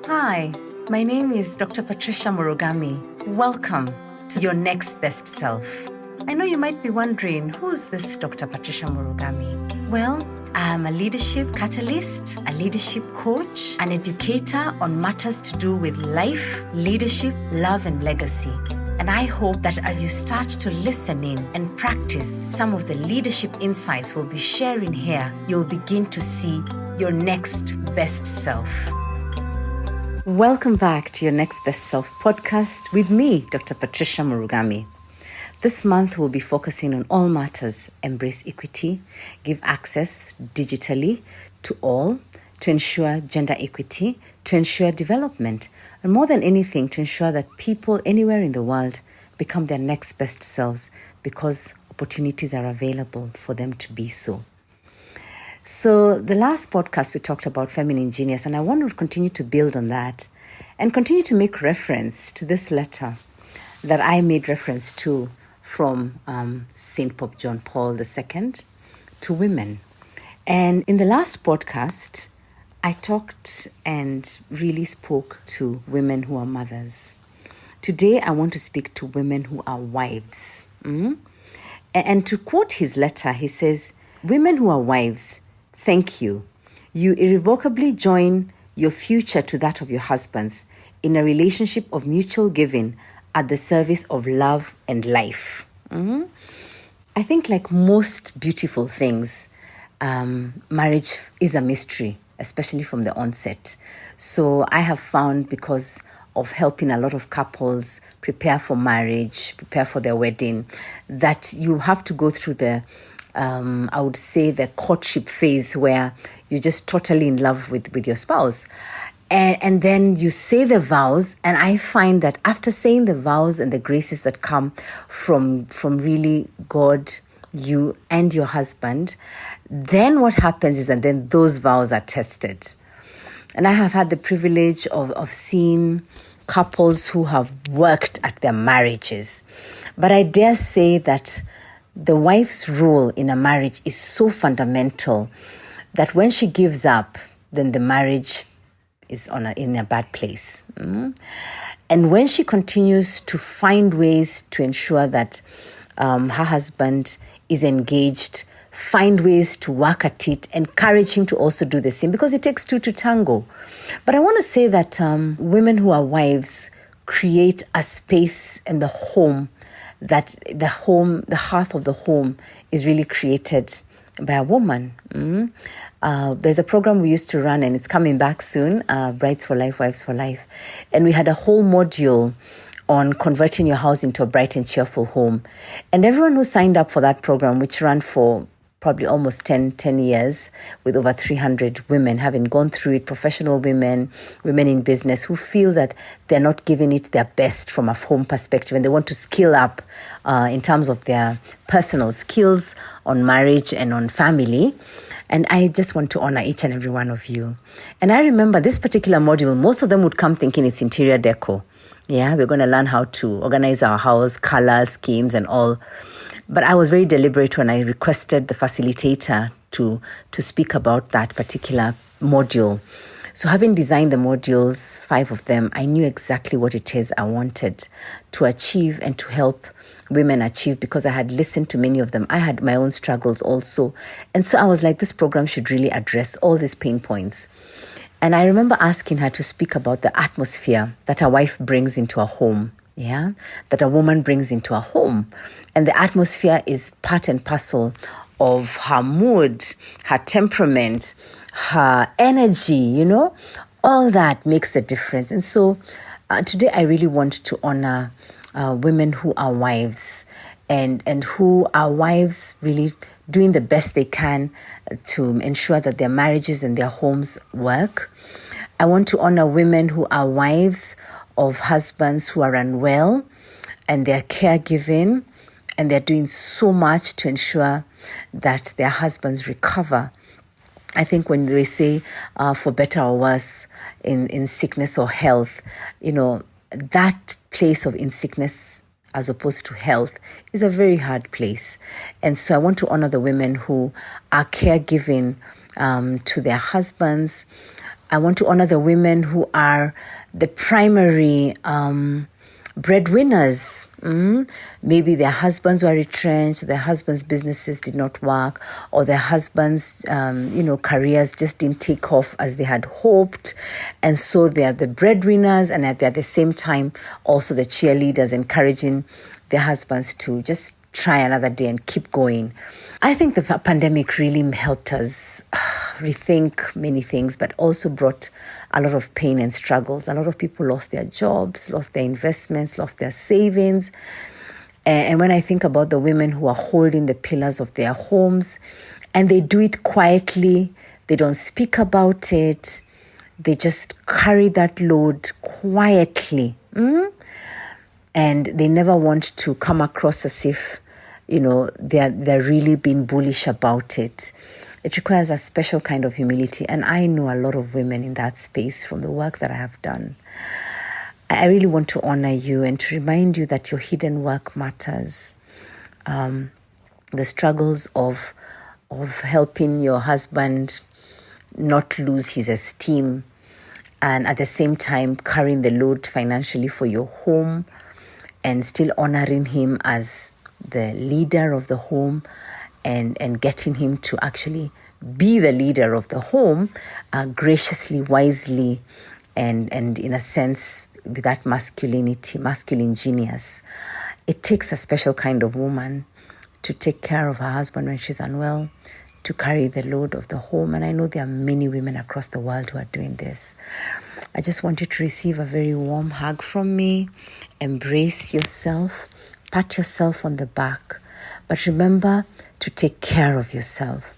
Hi, my name is Dr. Patricia Murugami. Welcome to Your Next Best Self. I know you might be wondering, who's this Dr. Patricia Murugami? Well, I'm a leadership catalyst, a leadership coach, an educator on matters to do with life, leadership, love, and legacy. And I hope that as you start to listen in and practice some of the leadership insights we'll be sharing here, you'll begin to see your next best self. Welcome back to Your Next Best Self podcast with me, Dr. Patricia Murugami. This month we'll be focusing on all matters, embrace equity, give access digitally to all, to ensure gender equity, to ensure development, and more than anything, to ensure that people anywhere in the world become their next best selves because opportunities are available for them to be so. So the last podcast we talked about feminine genius, and I want to continue to build on that and continue to make reference to this letter that I made reference to from St. Pope John Paul II to women. And in the last podcast, I talked and really spoke to women who are mothers. Today, I want to speak to women who are wives. And to quote his letter, he says, "Women who are wives, thank you. You irrevocably join your future to that of your husbands in a relationship of mutual giving at the service of love and life." I think like most beautiful things, marriage is a mystery, especially from the onset. So I have found, because of helping a lot of couples prepare for marriage, prepare for their wedding, that you have to go through I would say the courtship phase where you're just totally in love with your spouse. And then you say the vows, and I find that after saying the vows and the graces that come from really God, you and your husband, then what happens is that then those vows are tested. And I have had the privilege of seeing couples who have worked at their marriages. But I dare say that the wife's role in a marriage is so fundamental that when she gives up, then the marriage is in a bad place. And when she continues to find ways to ensure that her husband is engaged, find ways to work at it, encourage him to also do the same, because it takes two to tango. But I want to say that women who are wives create a space in the home, that the hearth of the home is really created by a woman. There's a program we used to run, and it's coming back soon, Brides for Life, Wives for Life. And we had a whole module on converting your house into a bright and cheerful home. And everyone who signed up for that program, which ran for probably almost 10 years, with over 300 women having gone through it, professional women in business who feel that they're not giving it their best from a home perspective, and they want to skill up in terms of their personal skills on marriage and on family. And I just want to honor each and every one of you. And I remember this particular module, most of them would come thinking it's interior deco. Yeah, we're going to learn how to organize our house, color schemes and all. But I was very deliberate when I requested the facilitator to speak about that particular module. So having designed the modules, 5 of them, I knew exactly what it is I wanted to achieve and to help women achieve, because I had listened to many of them. I had my own struggles also. And so I was like, this program should really address all these pain points. And I remember asking her to speak about the atmosphere that a wife brings into a home. Yeah, that a woman brings into a home. And the atmosphere is part and parcel of her mood, her temperament, her energy, all that makes the difference. And so today I really want to honor women who are wives and who are wives really doing the best they can to ensure that their marriages and their homes work. I want to honor women who are wives of husbands who are unwell, and they're caregiving, and they're doing so much to ensure that their husbands recover. I think when they say for better or worse in sickness or health, that place of in sickness as opposed to health is a very hard place. And so I want to honor the women who are caregiving to their husbands, I want to honor the women who are the primary breadwinners. Maybe their husbands were retrenched, their husbands' businesses did not work, or their husbands' careers just didn't take off as they had hoped. And so they are the breadwinners, and at the same time, also the cheerleaders, encouraging their husbands to just try another day and keep going. I think the pandemic really helped us rethink many things, but also brought a lot of pain and struggles. A lot of people lost their jobs, lost their investments, lost their savings. And when I think about the women who are holding the pillars of their homes, and they do it quietly, they don't speak about it, they just carry that load quietly. And they never want to come across as if, they're really being bullish about it. It requires a special kind of humility. And I know a lot of women in that space from the work that I have done. I really want to honor you and to remind you that your hidden work matters. The struggles of helping your husband not lose his esteem, and at the same time carrying the load financially for your home, and still honoring him as the leader of the home, and getting him to actually be the leader of the home, graciously, wisely, and in a sense with that masculine genius. It takes a special kind of woman to take care of her husband when she's unwell, to carry the load of the home. And I know there are many women across the world who are doing this. I just want you to receive a very warm hug from me. Embrace yourself. Pat yourself on the back. But remember to take care of yourself.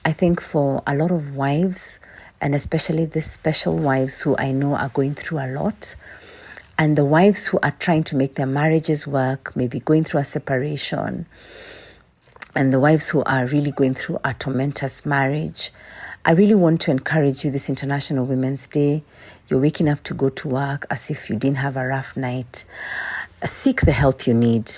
I think for a lot of wives, and especially the special wives who I know are going through a lot, and the wives who are trying to make their marriages work, maybe going through a separation, and the wives who are really going through a tormentous marriage, I really want to encourage you this International Women's Day. You're waking up to go to work as if you didn't have a rough night. Seek the help you need.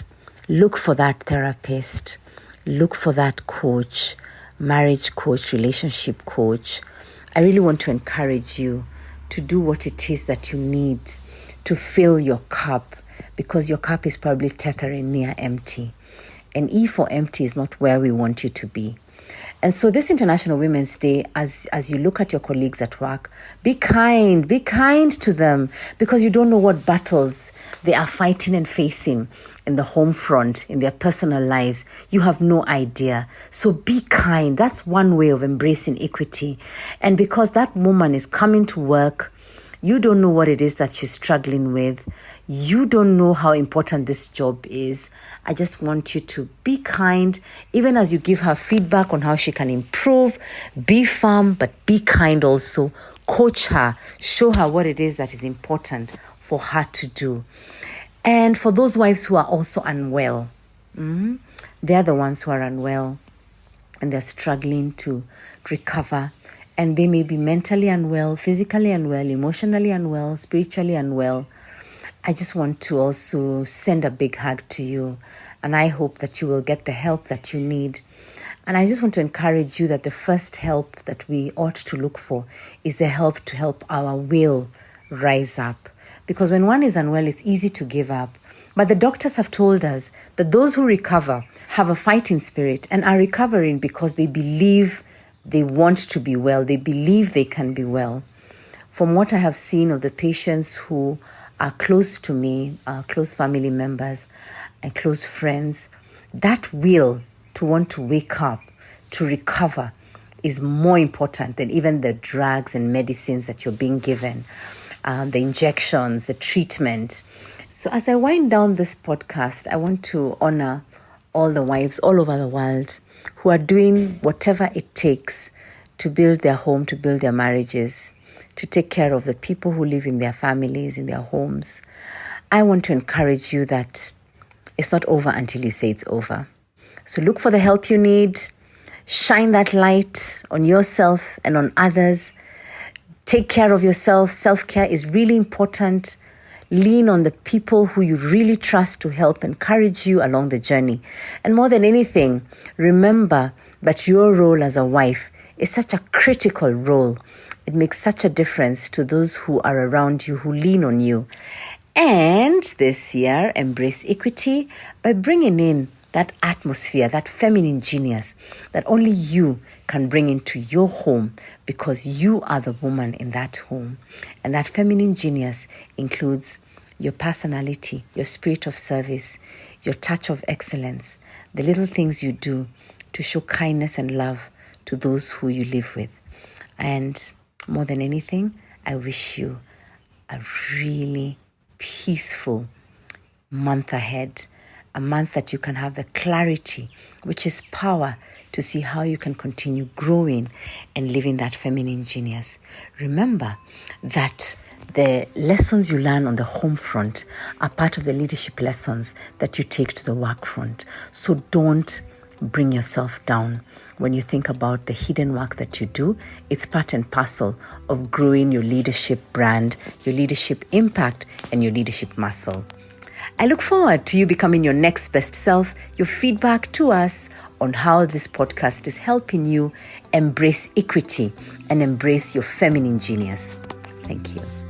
Look for that therapist. Look for that coach, marriage coach, relationship coach. I really want to encourage you to do what it is that you need to fill your cup, because your cup is probably tethering near empty. And E for empty is not where we want you to be. And so this International Women's Day, as you look at your colleagues at work, be kind to them, because you don't know what battles they are fighting and facing in the home front, in their personal lives. You have no idea. So be kind. That's one way of embracing equity. And because that woman is coming to work, you don't know what it is that she's struggling with. You don't know how important this job is. I just want you to be kind, even as you give her feedback on how she can improve. Be firm, but be kind also. Coach her. Show her what it is that is important for her to do. And for those wives who are also unwell, they're the ones who are unwell and they're struggling to recover. And they may be mentally unwell, physically unwell, emotionally unwell, spiritually unwell. I just want to also send a big hug to you. And I hope that you will get the help that you need. And I just want to encourage you that the first help that we ought to look for is the help to help our will rise up. Because when one is unwell, it's easy to give up. But the doctors have told us that those who recover have a fighting spirit and are recovering because they believe they want to be well. They believe they can be well. From what I have seen of the patients who are close to me, close family members and close friends, that will to want to wake up, to recover, is more important than even the drugs and medicines that you're being given, the injections, the treatment. So as I wind down this podcast, I want to honor all the wives all over the world who are doing whatever it takes to build their home, to build their marriages, to take care of the people who live in their families, in their homes. I want to encourage you that it's not over until you say it's over. So look for the help you need. Shine that light on yourself and on others. Take care of yourself. Self-care is really important. Lean on the people who you really trust to help encourage you along the journey. And more than anything, remember that your role as a wife is such a critical role. It makes such a difference to those who are around you, who lean on you. And this year, embrace equity by bringing in that atmosphere, that feminine genius that only you can bring into your home, because you are the woman in that home. And that feminine genius includes your personality, your spirit of service, your touch of excellence, the little things you do to show kindness and love to those who you live with. And more than anything, I wish you a really peaceful month ahead, a month that you can have the clarity, which is power, to see how you can continue growing and living that feminine genius. Remember that the lessons you learn on the home front are part of the leadership lessons that you take to the work front. So don't bring yourself down. When you think about the hidden work that you do, it's part and parcel of growing your leadership brand, your leadership impact, and your leadership muscle. I look forward to you becoming your next best self. Your feedback to us on how this podcast is helping you embrace equity and embrace your feminine genius. Thank you.